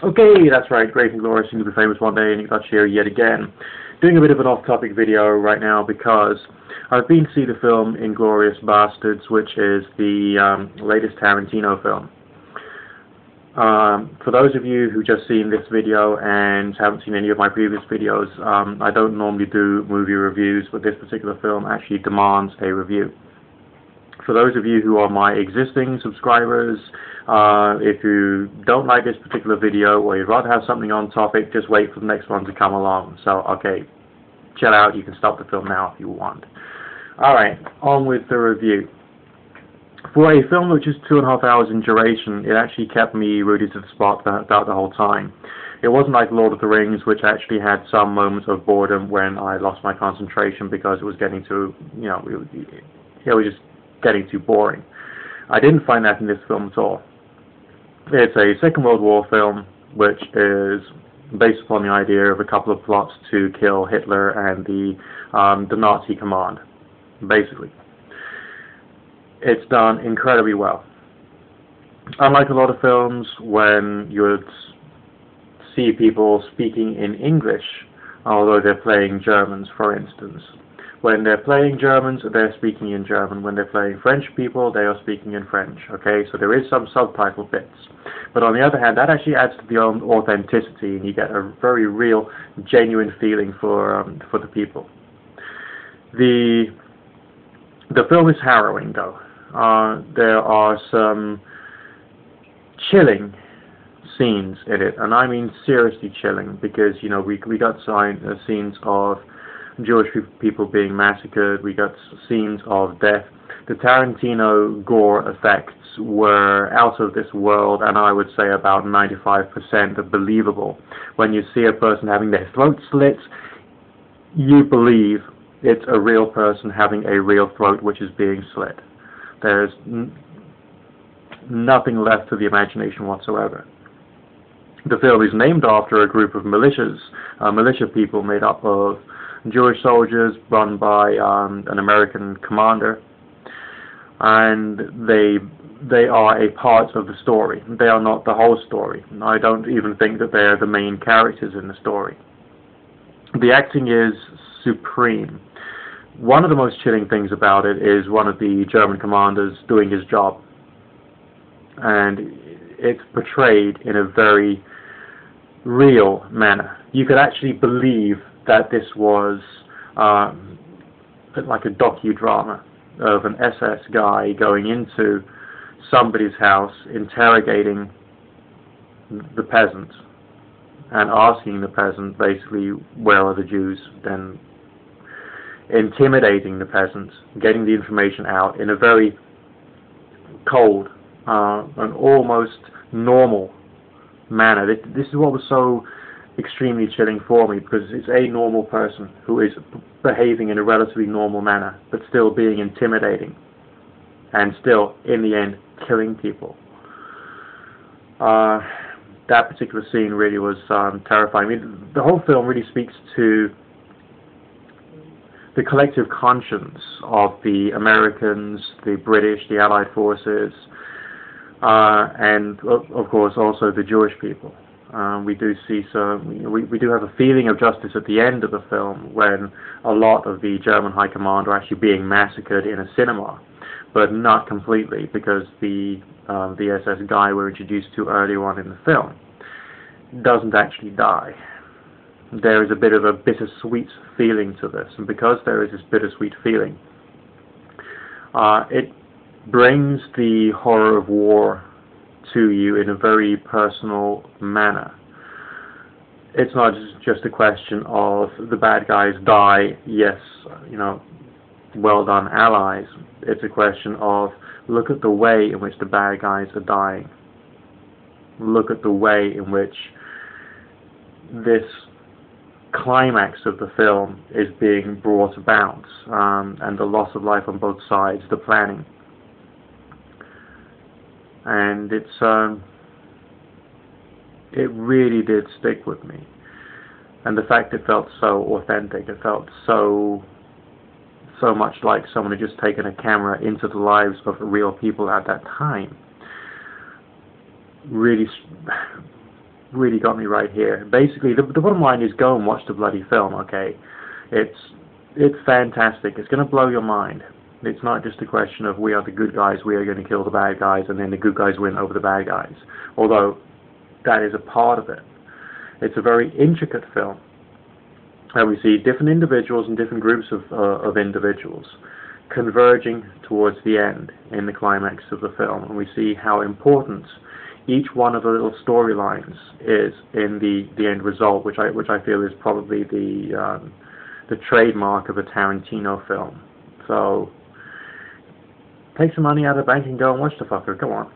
Okay, that's right, Great Inglorious, soon to be famous one day, and you got here yet again. Doing a bit of an off-topic video right now because I've been to see the film Inglorious Bastards, which is the latest Tarentino film. For those of you who just seen this video and haven't seen any of my previous videos, I don't normally do movie reviews, but this particular film actually demands a review. For those of you who are my existing subscribers, if you don't like this particular video or you'd rather have something on topic, just wait for the next one to come along. So, okay, chill out, you can stop the film now if you want. Alright, on with the review. For a film which is 2.5 hours in duration, it actually kept me rooted to the spot about the whole time. It wasn't like Lord of the Rings, which actually had some moments of boredom when I lost my concentration because it was getting too, it was just getting too boring. I didn't find that in this film at all. It's a Second World War film which is based upon the idea of a couple of plots to kill Hitler and the Nazi command, basically. It's done incredibly well. Unlike a lot of films when you would see people speaking in English, although they're playing Germans, for instance. When they're playing Germans, they're speaking in German. When they're playing French people, they are speaking in French. Okay, so there is some subtitle bits. But on the other hand, that actually adds to the authenticity, and you get a very real, genuine feeling for the people. The film is harrowing, though. There are some chilling scenes in it, and I mean seriously chilling, because we got scenes of Jewish people being massacred. We got scenes of death. The Tarentino gore effects were out of this world, and I would say about 95% believable. When you see a person having their throat slit, you believe it's a real person having a real throat which is being slit. There's nothing left to the imagination whatsoever. The film is named after a group of militia people made up of Jewish soldiers run by an American commander, and they are a part of the story. They are not the whole story. I don't even think that they're the main characters in the story. The acting is supreme. One of the most chilling things about it is one of the German commanders doing his job, and it's portrayed in a very real manner. You could actually believe that this was like a docudrama of an SS guy going into somebody's house, interrogating the peasant and asking the peasant basically where are the Jews, then intimidating the peasant, getting the information out in a very cold and almost normal manner. This is what was so extremely chilling for me, because it's a normal person who is behaving in a relatively normal manner, but still being intimidating, and still, in the end, killing people. That particular scene really was terrifying. I mean, the whole film really speaks to the collective conscience of the Americans, the British, the Allied forces, and of course also the Jewish people. We do see we do have a feeling of justice at the end of the film when a lot of the German high command are actually being massacred in a cinema, but not completely, because the SS guy we're introduced to earlier on in the film doesn't actually die. There is a bit of a bittersweet feeling to this, and because there is this bittersweet feeling, it brings the horror of war to you in a very personal manner. It's not just a question of the bad guys die, yes, well done allies. It's a question of look at the way in which the bad guys are dying. Look at the way in which this climax of the film is being brought about, and the loss of life on both sides, the planning. And it really did stick with me. And the fact it felt so authentic, it felt so much like someone had just taken a camera into the lives of real people at that time, really really got me right here. Basically, the bottom line is go and watch the bloody film, okay? It's fantastic. It's going to blow your mind. It's not just a question of we are the good guys, we are going to kill the bad guys, and then the good guys win over the bad guys. Although, that is a part of it. It's a very intricate film. And we see different individuals and different groups of individuals converging towards the end in the climax of the film. And we see how important each one of the little storylines is in the end result, which I feel is probably the trademark of a Tarentino film. So, take some money out of the bank and go and watch the fucker. Come on.